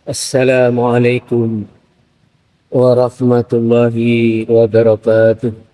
Assalamualaikum warahmatullahi wabarakatuh.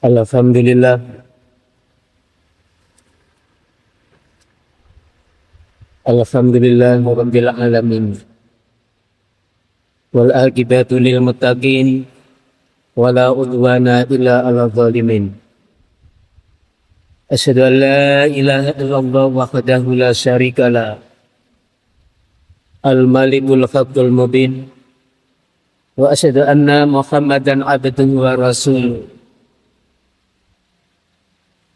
Alhamdulillah. Alhamdulillah rabbil alamin. Wal aqibatu lil muttaqin wala udwana illa 'alal zalimin. Asyhadu an la ilaha illallah wahdahu la syarikalah. Al malikul haqqul mubin. Wa asyhadu anna Muhammadan abduhu wa rasuluh.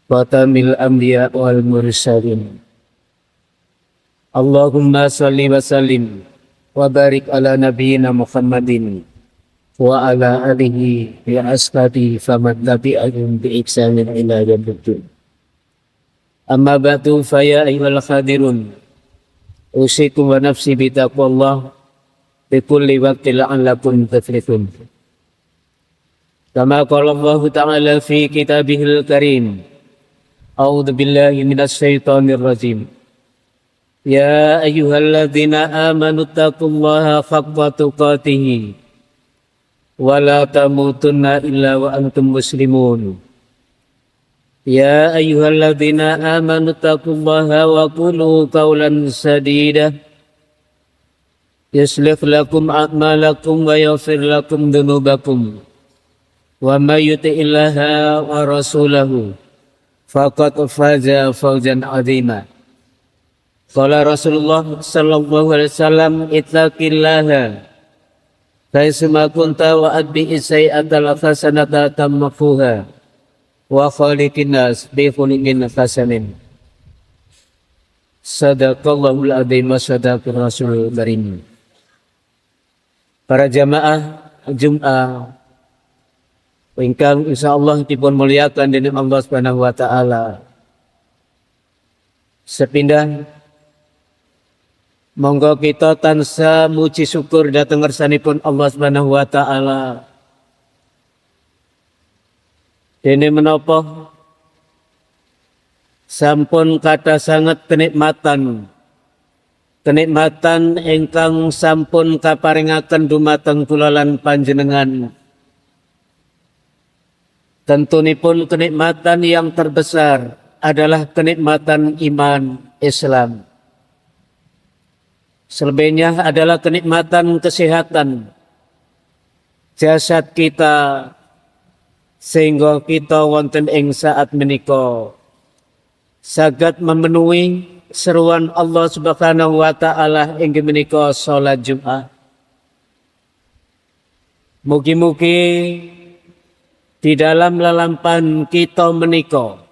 Khatamil anbiya wal mursalin. Allahumma salli wa sallim wa barik ala nabiyyina Muhammadin wa ala alihi wa ashabihi faman tabi'ahum bi ihsanin ila yaumiddin. Amma ba'du fa ya ayyuhal hadirun usikum wa nafsi bi taqwallah bi kulli waqtin la'allakum tuflihun. Kama qala Allah ta'ala fi kitabihil karim. A'udzu billahi minasy syaithanir rajim. Ya ayyuhalladzina amanu taqullaha haqqa tuqatih wa la tamutunna illa wa antum muslimun. Ya ayyuhalladzina amanu taqullaha wa qulu qawlan sadida yuslih lakum a'malakum wa yaghfir lakum dhunubakum wa may yuti'illaha wa rasulahu faqad faza fawzan 'azima. Qala Rasulullah sallallahu alaihi wasallam ittaqillaha kaitsuma kunta wa adbi'is sayyi'atal hasanata tamfuha wa khaliqin nas bi khuluqin hasanin. Sadaqallahul adzim wa sadaqar rasulul karim. Para jamaah Jumat ingkang insyaallah dipun muliakan dening Allah Subhanahu wa taala. Sepindah monggo kita tansah muji syukur dhateng ngersanipun Allah Subhanahu wa taala. Dene menapa sampun kathah sanget kenikmatan ingkang sampun kaparingaken dumateng kula lan panjenengan. Tentunipun kenikmatan yang terbesar adalah kenikmatan iman Islam. Selebihnya adalah kenikmatan kesehatan jasad kita sehingga kita wonten ing saat menika saged memenuhi seruan Allah Subhanahu wa taala inggih menika salat Jumat. Mugi-mugi di dalam lelampahan kita menika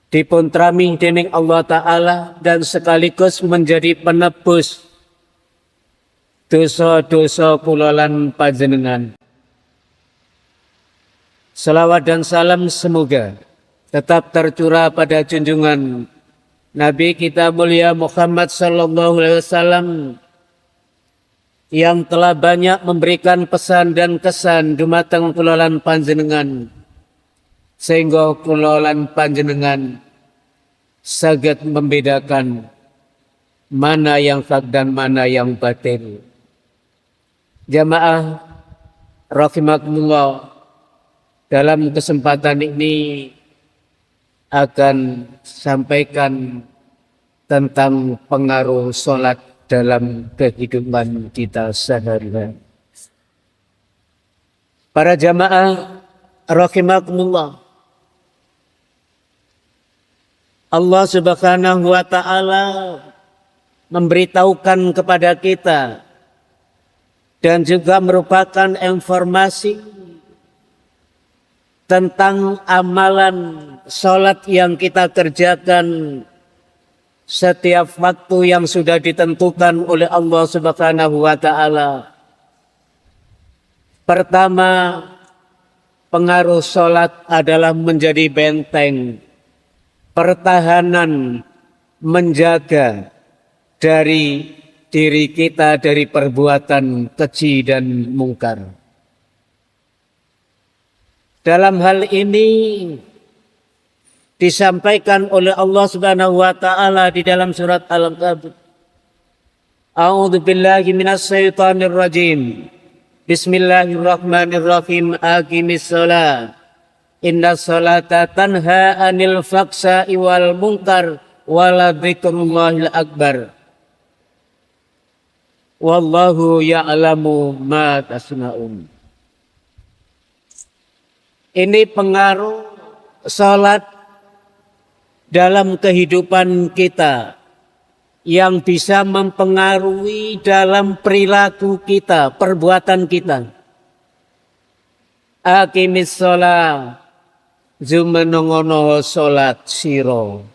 dipun trami dening Allah Ta'ala dan sekaligus menjadi penebus dosa-dosa kula lan panjenengan. Salawat dan salam semoga tetap tercurah pada junjungan Nabi kita mulia Muhammad sallallahu alaihi wasallam yang telah banyak memberikan pesan dan kesan dumateng kula lan panjenengan. Sehingga kula lan panjenengan saged membedakan mana yang hak dan mana yang batil. Jamaah rahimakumullah, dalam kesempatan ini akan sampaikan tentang pengaruh sholat dalam kehidupan kita sehari-hari. Para jamaah rahimakumullah, Allah Subhanahu wa taala memberitahukan kepada kita dan juga merupakan informasi tentang amalan sholat yang kita kerjakan setiap waktu yang sudah ditentukan oleh Allah Subhanahu wa taala. Pertama, pengaruh sholat adalah menjadi benteng pertahanan, menjaga dari diri kita dari perbuatan keji dan mungkar. Dalam hal ini disampaikan oleh Allah Subhanahu wa taala di dalam surat Al-Kahfi. A'udzu billahi minas syaitonir rajim. Bismillahirrahmanirrahim. Aqimis shalah. Innas sholata tanha 'anil fahsya'i wal munkar wa la dzikrullahil akbar. Wallahu ya'lamu ma tasna'un. Ini pengaruh salat dalam kehidupan kita yang bisa mempengaruhi dalam perilaku kita, perbuatan kita. Aqimis shalah jumenongono salat siro.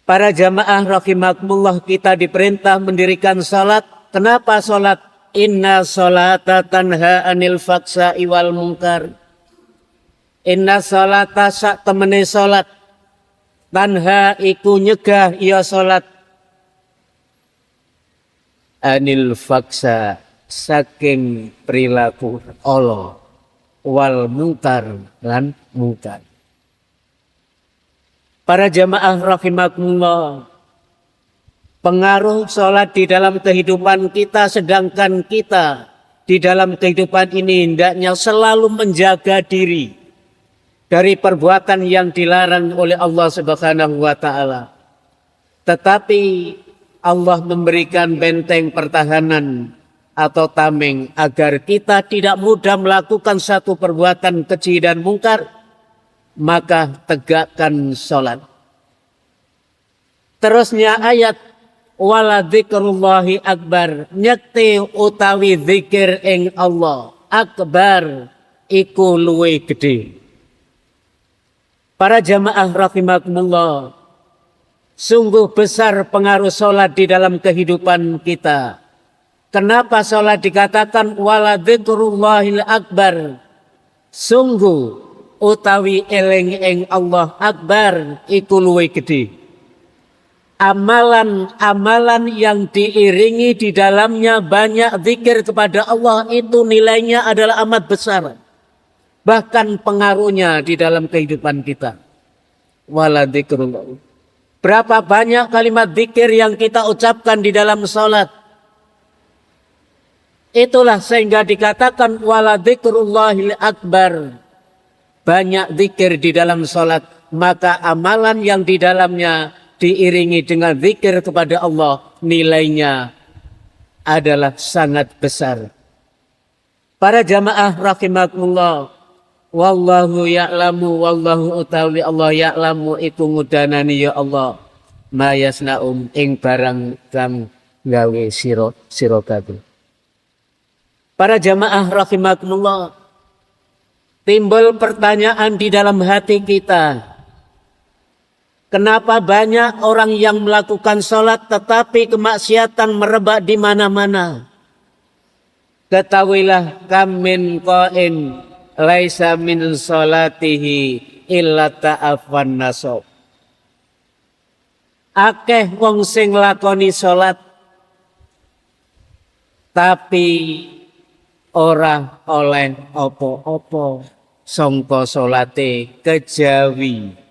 Para jamaah rahimakumullah, kita diperintah mendirikan salat. Kenapa salat? Inna sholata tanha 'anil fahsya'i wal munkar. Inna sholata sak temene salat tanha iku nyegah ya salat 'anil fahsya saking perilaku Allah wal munkar lan munkar. Para jamaah rahimakumullah, pengaruh sholat di dalam kehidupan kita, sedangkan kita di dalam kehidupan ini hendaknya selalu menjaga diri dari perbuatan yang dilarang oleh Allah Subhanahu wa taala. Tetapi Allah memberikan benteng pertahanan atau tameng agar kita tidak mudah melakukan satu perbuatan keji dan mungkar, maka tegakkan sholat. Terusnya ayat wala dzikrullahi akbar, nyekti utawi zikir ing Allah akbar iku luwe gede. Para jamaah rahimakumullah, sungguh besar pengaruh sholat di dalam kehidupan kita. Kenapa sholat dikatakan wala dzikrullahil akbar? Sungguh utawi eling ing Allah akbar iku luwe gede. Amalan-amalan yang diiringi di dalamnya banyak zikir kepada Allah itu nilainya adalah amat besar. Bahkan pengaruhnya di dalam kehidupan kita. Wala dzikrullah. Berapa banyak kalimat zikir yang kita ucapkan di dalam sholat. Itulah sehingga dikatakan wala dzikrullahil akbar. Banyak zikir di dalam sholat, maka amalan yang di dalamnya diiringi dengan zikir kepada Allah, nilainya adalah sangat besar. Para jamaah rahimakumullah, wallahu ya'lamu, wallahu utawi Allah ya'lamu iku ngudanani ya Allah, ma yasnaum ing barang kang gawe sira kabeh. Para jamaah rahimakumullah, timbul pertanyaan di dalam hati kita. Kenapa banyak orang yang melakukan sholat tetapi kemaksiatan merebak di mana-mana? Ketahuilah kam min qain laisa min sholatihi illa ta'afan nasab. Akeh wong sing lakoni sholat tapi ora oleh opo-opo sangka salate kejawi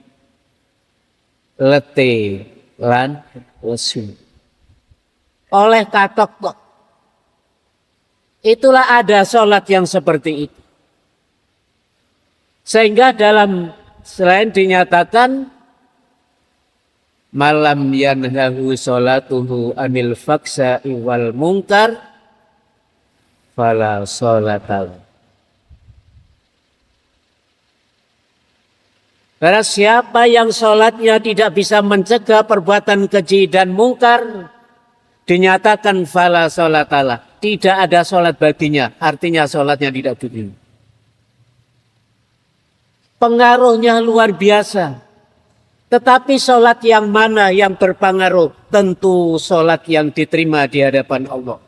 lete lan lesu. Oleh katok kok. Itulah ada salat yang seperti itu. Sehingga dalam selain dinyatakan malam yanhahu salatuhu anil fahsya'i wal munkar fala sholatal. Karena siapa yang sholatnya tidak bisa mencegah perbuatan keji dan mungkar, dinyatakan fala sholatal, tidak ada sholat baginya, artinya sholatnya tidak diterima. Pengaruhnya luar biasa. Tetapi sholat yang mana yang berpengaruh? Tentu sholat yang diterima di hadapan Allah.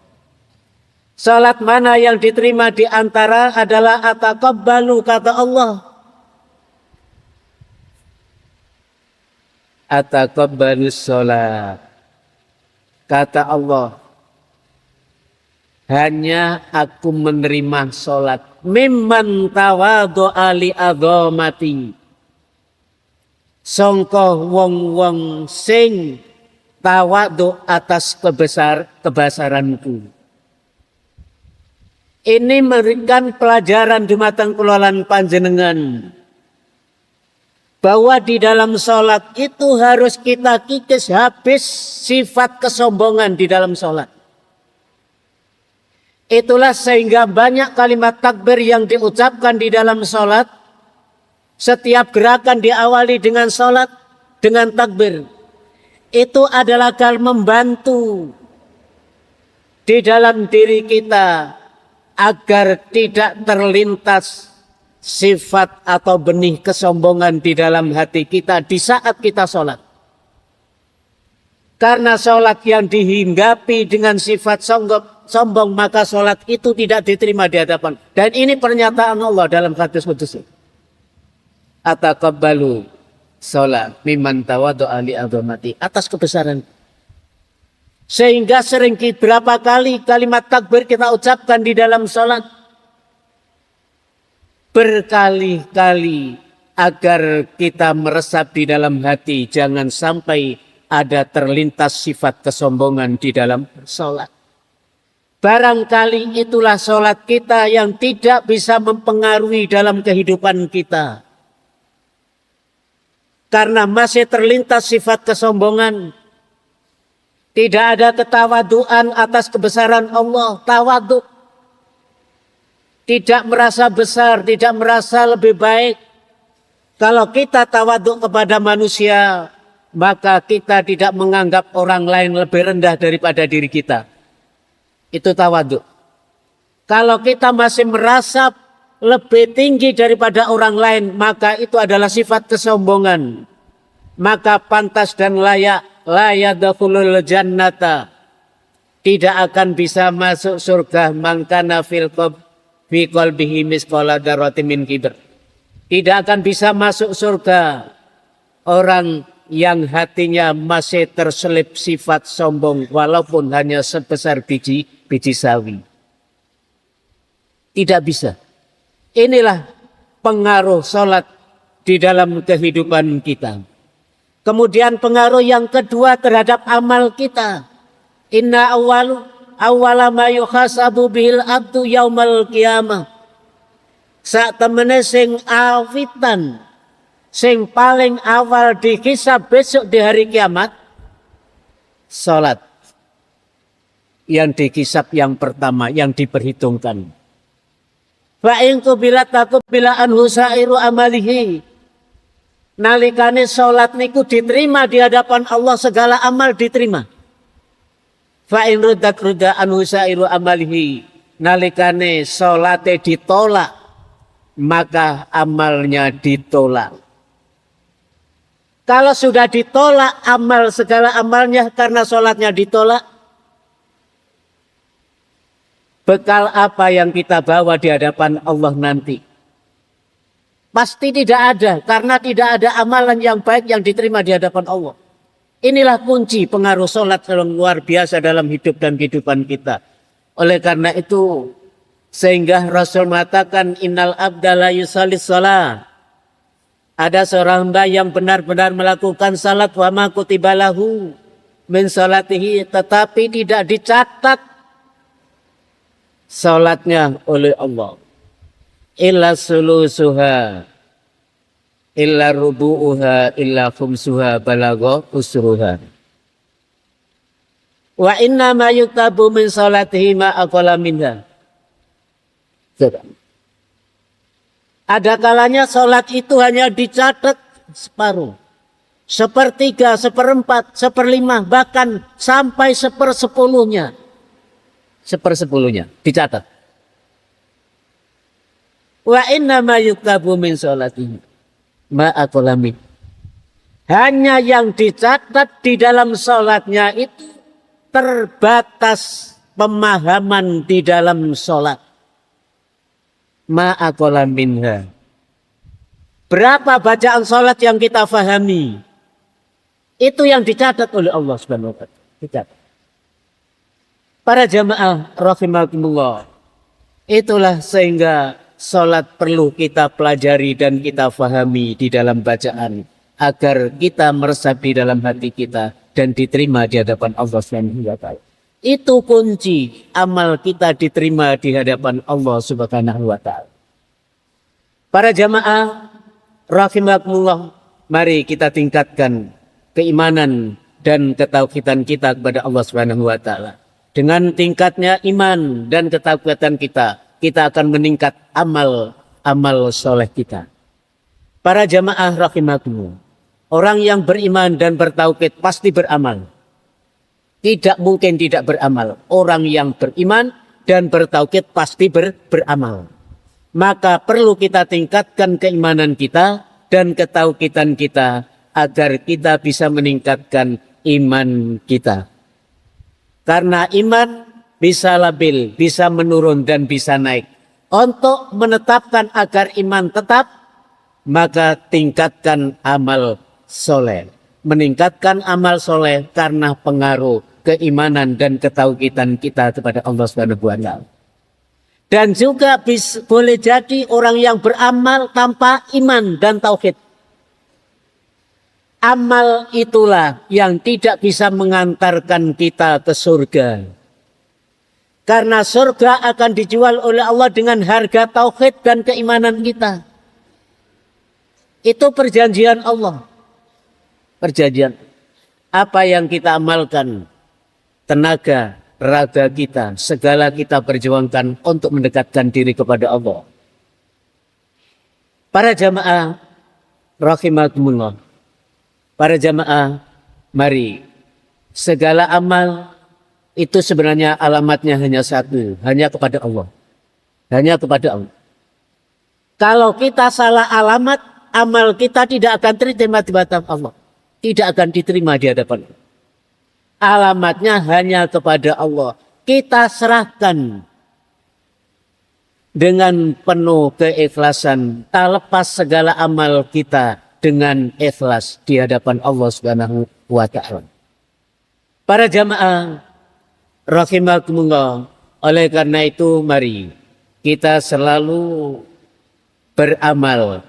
Salat mana yang diterima di antara adalah ataqabbalu, kata Allah. ataqabbalus sholat. Kata Allah, hanya aku menerima sholat mimman tawadhu'a li adzamati, sangka wong-wong sing tawadhu atas kebesaranku. Ini memberikan pelajaran di matang kelolaan panjenengan bahwa di dalam sholat itu harus kita kikis habis sifat kesombongan di dalam sholat. Itulah sehingga banyak kalimat takbir yang diucapkan di dalam sholat. Setiap gerakan diawali dengan sholat, dengan takbir. Itu adalah agar membantu di dalam diri kita agar tidak terlintas sifat atau benih kesombongan di dalam hati kita di saat kita sholat. Karena sholat yang dihinggapi dengan sifat sombong, maka sholat itu tidak diterima di hadapan. Dan ini pernyataan Allah dalam hadis qudsi. Ataqabbalu sholat mimman tawadhu'a li adzamati, atas kebesaran. Sehingga sering berapa kali kalimat takbir kita ucapkan di dalam sholat. Berkali-kali agar kita meresap di dalam hati. Jangan sampai ada terlintas sifat kesombongan di dalam sholat. Barangkali itulah sholat kita yang tidak bisa mempengaruhi dalam kehidupan kita. Karena masih terlintas sifat kesombongan. Tidak ada ketawaduan atas kebesaran Allah. Tawadhu. Tidak merasa besar, tidak merasa lebih baik. Kalau kita tawadhu kepada manusia, maka kita tidak menganggap orang lain lebih rendah daripada diri kita. Itu tawadhu. Kalau kita masih merasa lebih tinggi daripada orang lain, maka itu adalah sifat kesombongan. Maka pantas dan layak, la yadkhulul jannata, tidak akan bisa masuk surga man kana fi qalbihi misqala dzarratin min kibr. Tidak akan bisa masuk surga orang yang hatinya masih terselip sifat sombong walaupun hanya sebesar biji sawi. Tidak bisa. Inilah pengaruh sholat di dalam kehidupan kita. Kemudian pengaruh yang kedua terhadap amal kita. Inna awwala ma yuhasabu bihil abdu yaumal qiyamah. Sak temene sing awitan, sing paling awal dihisab besok di hari kiamat, salat. Yang dihisab yang pertama, yang diperhitungkan. Fa in qubilat taqbila anhu sa'iru amalihi. Nalikane salat niku diterima di hadapan Allah, segala amal diterima. Fa in ruddat rudda anhu sa'iru amalihi. Nalikane salate ditolak, maka amalnya ditolak. Kalau sudah ditolak amal, segala amalnya karena salatnya ditolak, bekal apa yang kita bawa di hadapan Allah nanti? Pasti tidak ada, karena tidak ada amalan yang baik yang diterima di hadapan Allah. Inilah kunci pengaruh sholat yang luar biasa dalam hidup dan kehidupan kita. Oleh karena itu, sehingga Rasul mengatakan, innal abda la yusallis sholat. Ada seorang hamba yang benar-benar melakukan salat wa ma kutiba lahu min salatihi, tetapi tidak dicatat salatnya oleh Allah. Illa sulusuha, illa rubu'uha, illa khumsuha, balagha usruha. Wa inna ma yuktabu min salatihi ma aqala minha. Ada kalanya salat itu hanya dicatat separuh, sepertiga, seperempat, seperlima, bahkan sampai sepersepuluhnya. Sepersepuluhnya dicatat. Wa inna ma yuktabu min salatihi ma aqala min. Hanya yang dicatat di dalam salatnya itu terbatas pemahaman di dalam salat. Ma aqala minha. Berapa bacaan salat yang kita fahami? Itu yang dicatat oleh Allah Subhanahu wa taala. Dicatat. Para jamaah rahimakumullah. Itulah sehingga salat perlu kita pelajari dan kita fahami di dalam bacaan agar kita meresapi dalam hati kita dan diterima di hadapan Allah Subhanahu wa taala. Itu kunci amal kita diterima di hadapan Allah Subhanahu wa taala. Para jamaah rahimakumullah, mari kita tingkatkan keimanan dan ketauhidan kita kepada Allah Subhanahu wa taala. Dengan tingkatnya iman dan ketauhidan kita akan meningkat amal soleh kita. Para jamaah rahimakumullah, orang yang beriman dan bertauhid pasti beramal. Tidak mungkin tidak beramal. Orang yang beriman dan bertauhid pasti beramal. Maka perlu kita tingkatkan keimanan kita dan ketauhidan kita agar kita bisa meningkatkan iman kita. Karena iman bisa labil, bisa menurun dan bisa naik. Untuk menetapkan agar iman tetap, maka tingkatkan amal soleh. Meningkatkan amal soleh karena pengaruh keimanan dan ketauhidan kita kepada Allah Subhanahu wa taala. Dan juga boleh jadi orang yang beramal tanpa iman dan tauhid. Amal itulah yang tidak bisa mengantarkan kita ke surga. Karena surga akan dijual oleh Allah dengan harga tauhid dan keimanan kita. Itu perjanjian Allah. Perjanjian. Apa yang kita amalkan, tenaga, raga kita, segala kita perjuangkan untuk mendekatkan diri kepada Allah. Para jamaah rahimakumullah. Para jamaah, mari segala amal itu sebenarnya alamatnya hanya satu, hanya kepada Allah. Hanya kepada Allah. Kalau kita salah alamat, amal kita tidak akan diterima di hadapan Allah. Tidak akan diterima di hadapan Allah. Alamatnya hanya kepada Allah. Kita serahkan dengan penuh keikhlasan, tak lepas segala amal kita dengan ikhlas di hadapan Allah Subhanahu wa taala. Para jamaah rahimakumullah, oleh karena itu mari kita selalu beramal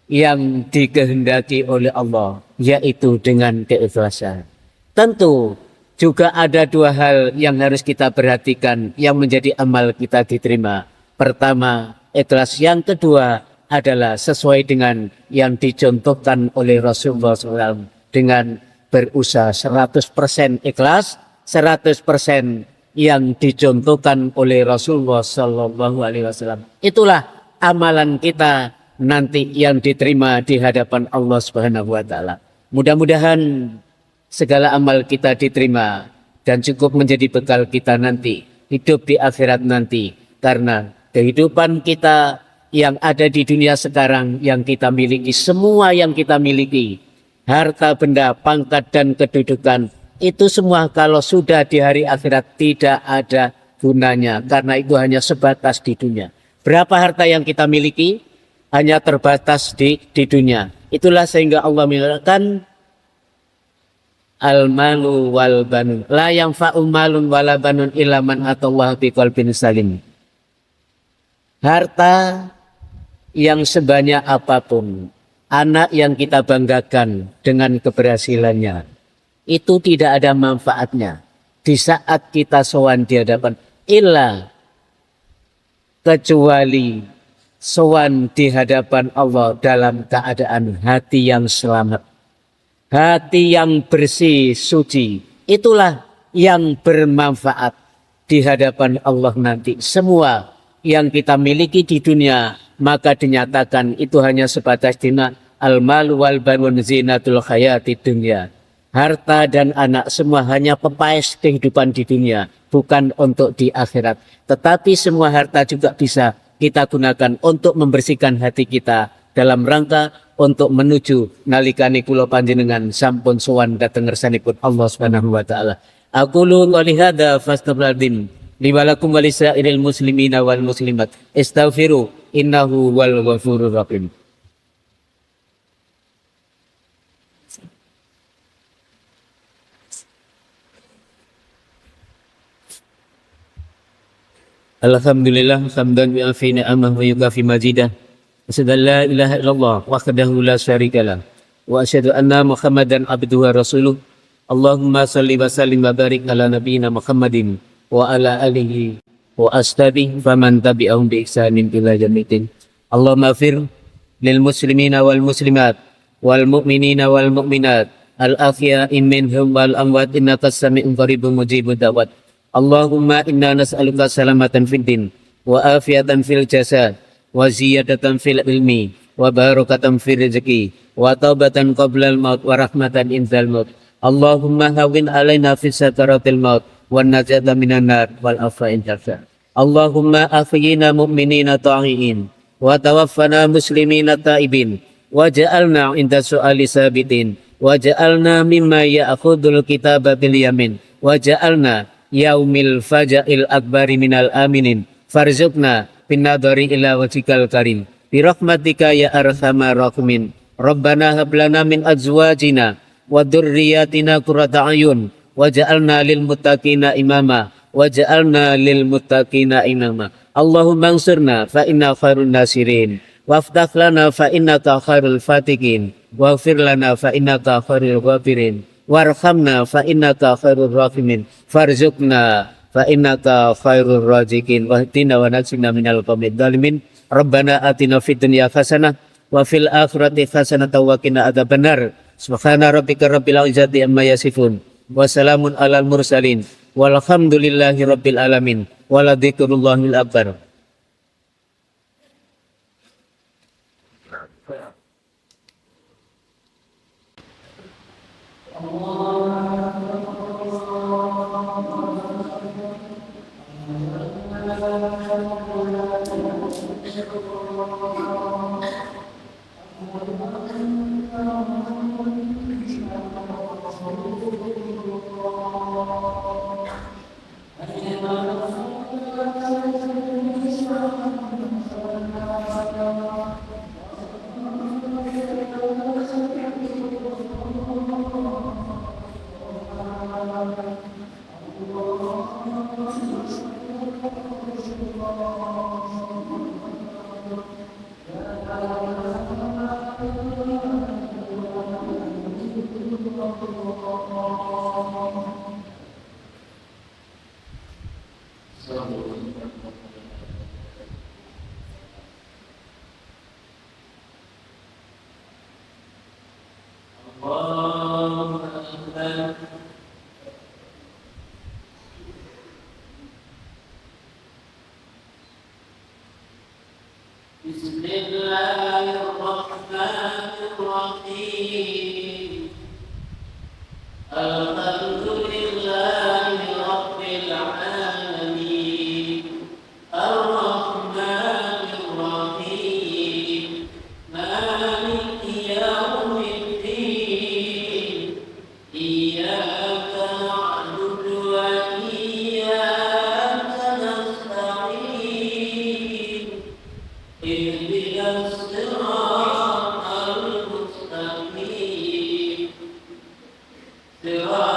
yang dikehendaki oleh Allah, yaitu dengan keikhlasan. Tentu juga ada dua hal yang harus kita perhatikan yang menjadi amal kita diterima. Pertama, ikhlas. Yang kedua adalah sesuai dengan yang dicontohkan oleh Rasulullah SAW dengan berusaha 100% ikhlas, 100% yang dicontohkan oleh Rasulullah SAW. Itulah amalan kita nanti yang diterima di hadapan Allah Subhanahu wa taala. Mudah-mudahan segala amal kita diterima dan cukup menjadi bekal kita nanti hidup di akhirat nanti, karena kehidupan kita yang ada di dunia sekarang yang kita miliki, semua yang kita miliki, harta benda, pangkat dan kedudukan, itu semua kalau sudah di hari akhirat tidak ada gunanya, karena itu hanya sebatas di dunia. Berapa harta yang kita miliki hanya terbatas di dunia. Itulah sehingga Allah mengatakan al-malu wal banun la yanfa'u malun wala banun illa man atallaha biqalbin salim. Harta yang sebanyak apapun, anak yang kita banggakan dengan keberhasilannya, itu tidak ada manfaatnya di saat kita sowan di hadapan illa, kecuali sowan di hadapan Allah dalam keadaan hati yang selamat, hati yang bersih, suci. Itulah yang bermanfaat di hadapan Allah nanti. Semua yang kita miliki di dunia maka dinyatakan itu hanya sebatas dina al-malu wal banun zinatul hayati dunya. Harta dan anak semua hanya pepais kehidupan di dunia, bukan untuk di akhirat. Tetapi semua harta juga bisa kita gunakan untuk membersihkan hati kita dalam rangka untuk menuju nalikani kula panjenengan sampun sowan dhateng ngersanipun Allah Subhanahu wa taala. Aqulu qouli hadza fastaghfirullaha li wa lakum wa lisairil muslimina wal muslimat. Astaghfiru innahu wal ghafurur rahim. Alhamdulillah hamdan yu'afi ni'amah wa yukafi majidah. Asyhadu an la ilaha illallah wahdahu la syarikalah wa asyhadu anna Muhammadan abduhu wa rasuluh. Allahumma salli wa sallim wa barik ala nabiyyina Muhammadin wa ala alihi wa ashabihi faman tabi'ahum bi ihsanin ila yaumil. Allahumma fir lil muslimina wal muslimat wal mu'minina wal mu'minat al ahya'i minhum wal amwat innaka sami'un qaribun mujibud da'wat. Allahumma inna nas'aluka salamatan fid din wa afiatan fil jasad wa ziyadatan fil ilmi wa barakatan fil rizqi wa taubatan qabla al maut wa rahmatan indal maut. Allahumma hawin alaina fi sakaratil maut wan najata minan nar wal afa indal syar. Allahumma afiyina mu'minina ta'iin wa tawaffana muslimina ta'ibin wa ja'alna inda su'ali sabitin wa ja'alna mimma ya'khudul kitaba bil yamin wa ja'alna yaumil faja'il akbari minal aminin farzuqna pinnadari ila wajhikal karim bi rahmatika ya arhamar rahimin. Rabbana hab lana min azwajina wa dzurriyyatina qurrata ayun waj'alna lil muttaqina imama waj'alna lil muttaqina imama. Allahumma ansurna fa inna khairun nasirin waftah lana fa innaka khairul fatihin waghfir lana fa innaka khairul ghafirin warhamna fa innaka khairur rahimin farzuqna fa innaka khairur raziqin wahdina wa najina minal qaumid zalimin. Rabbana atina fid dunya hasanah wa fil akhirati hasanah wa qina adzabannar. Subhana rabbika rabbil izzati amma yasifun wa salamun alal mursalin walhamdulillahi rabbil alamin wala dzikrullahil akbar. Bismillahirrahmanirrahim. Alhamdulillahi rabbil alamin. Ar-Rahmanir Rahim. Maliki yaumiddin. Iyyaka na'budu wa iyyaka nasta'in. Ihdinas siratal mustaqim. Siratal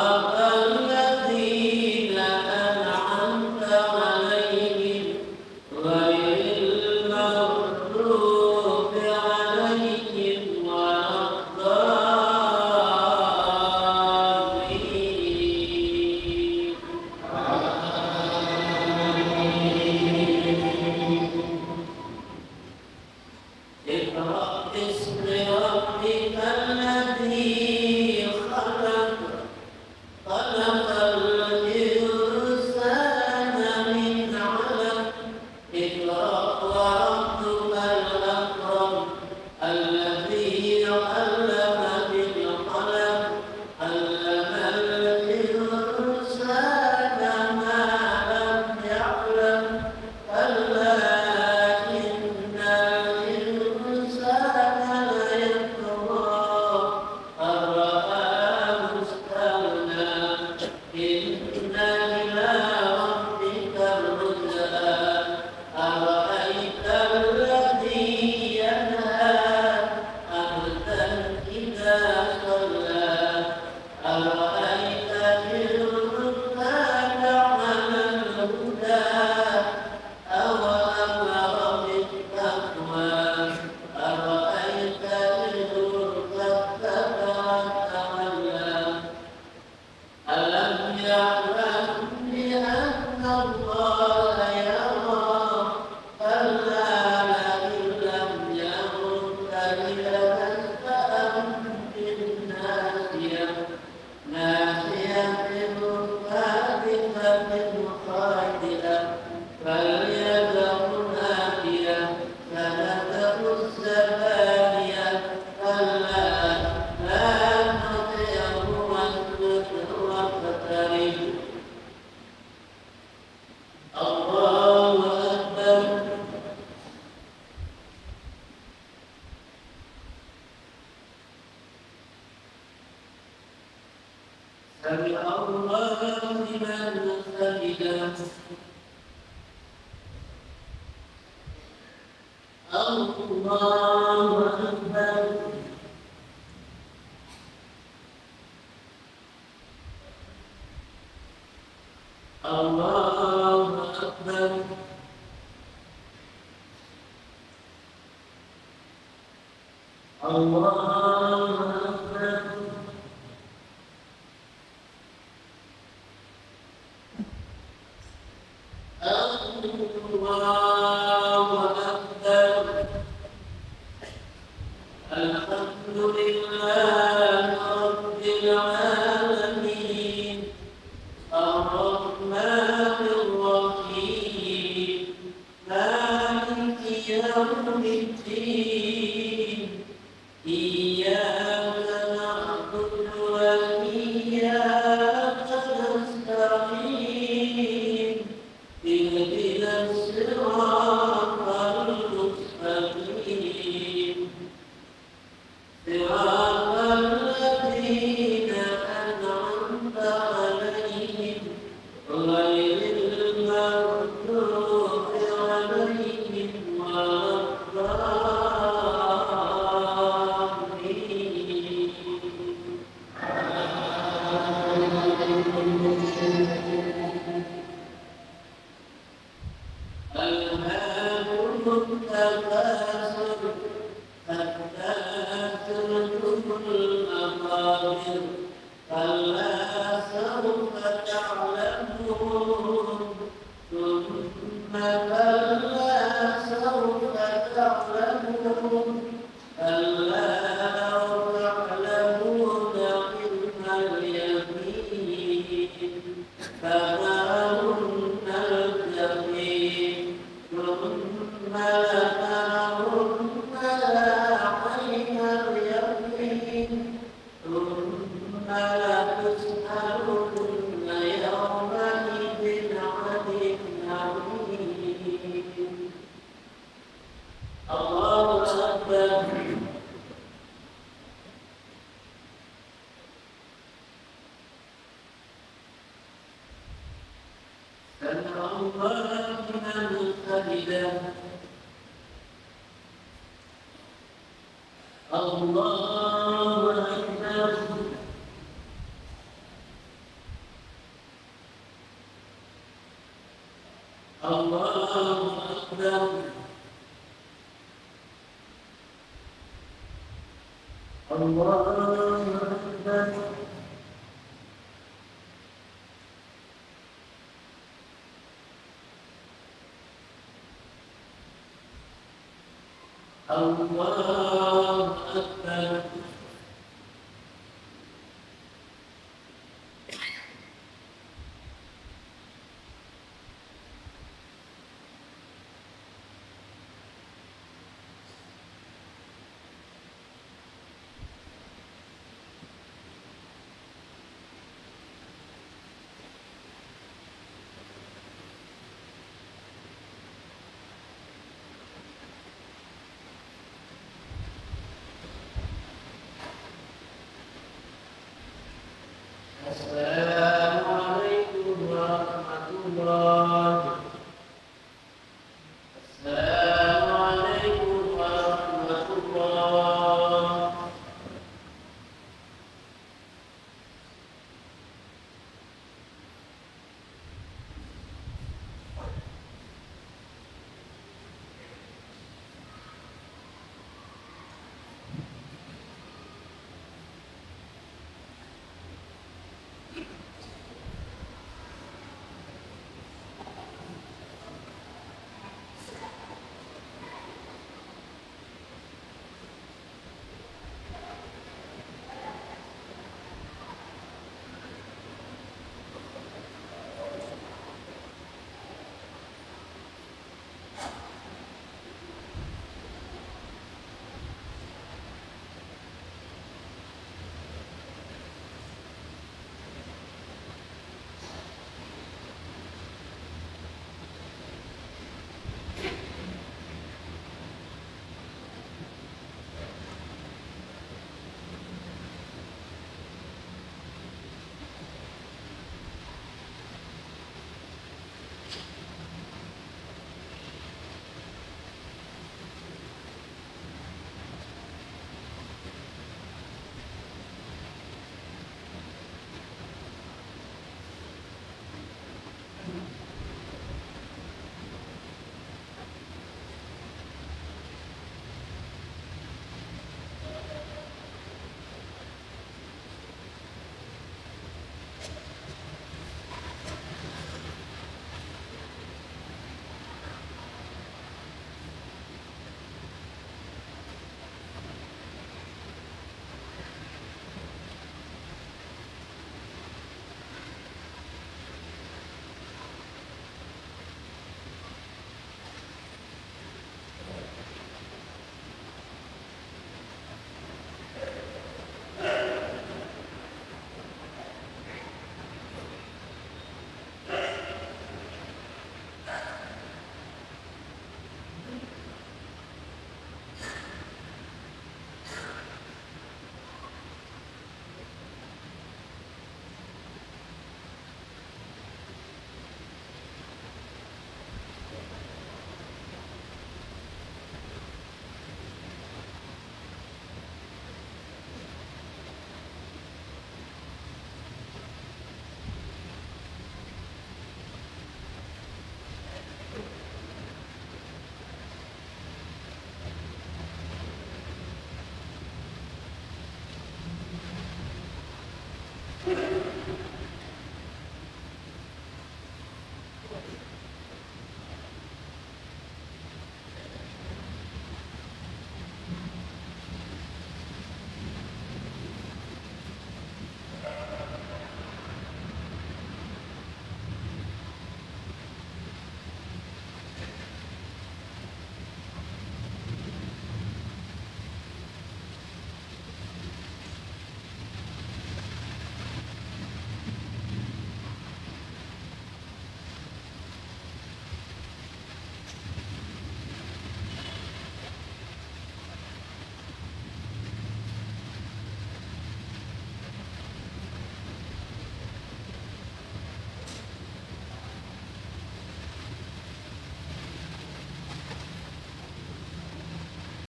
فليدع ناديه سندع الزبانية كلا لا تطعه واسجد واقترب الله أكبر سمع الله لمن حمده الله أكبر الله أكبر الله أكبر الله أكبر الحمد لله رب العالمين الرحمن الرحيم مالك يوم الدين إياك نعبد وإياك نستعين اهدنا الصراط المستقيم صراط الذين أنعمت عليهم غير المغضوب عليهم ولا الضالين ألهاكم التكاثر حتى زرتم المقابر كلا سوف تعلمون ثم كلا سوف تعلمون كلا لو تعلمون علم اليقين فنارن الجحيم ثم لترونها عين اليقين ثم لتسألن يومئذ عن النعيم الله أكبر سمع الله لمن حمده الله أكبر الله أكبر الله أكبر الله أكبر السلام عليكم ورحمة الله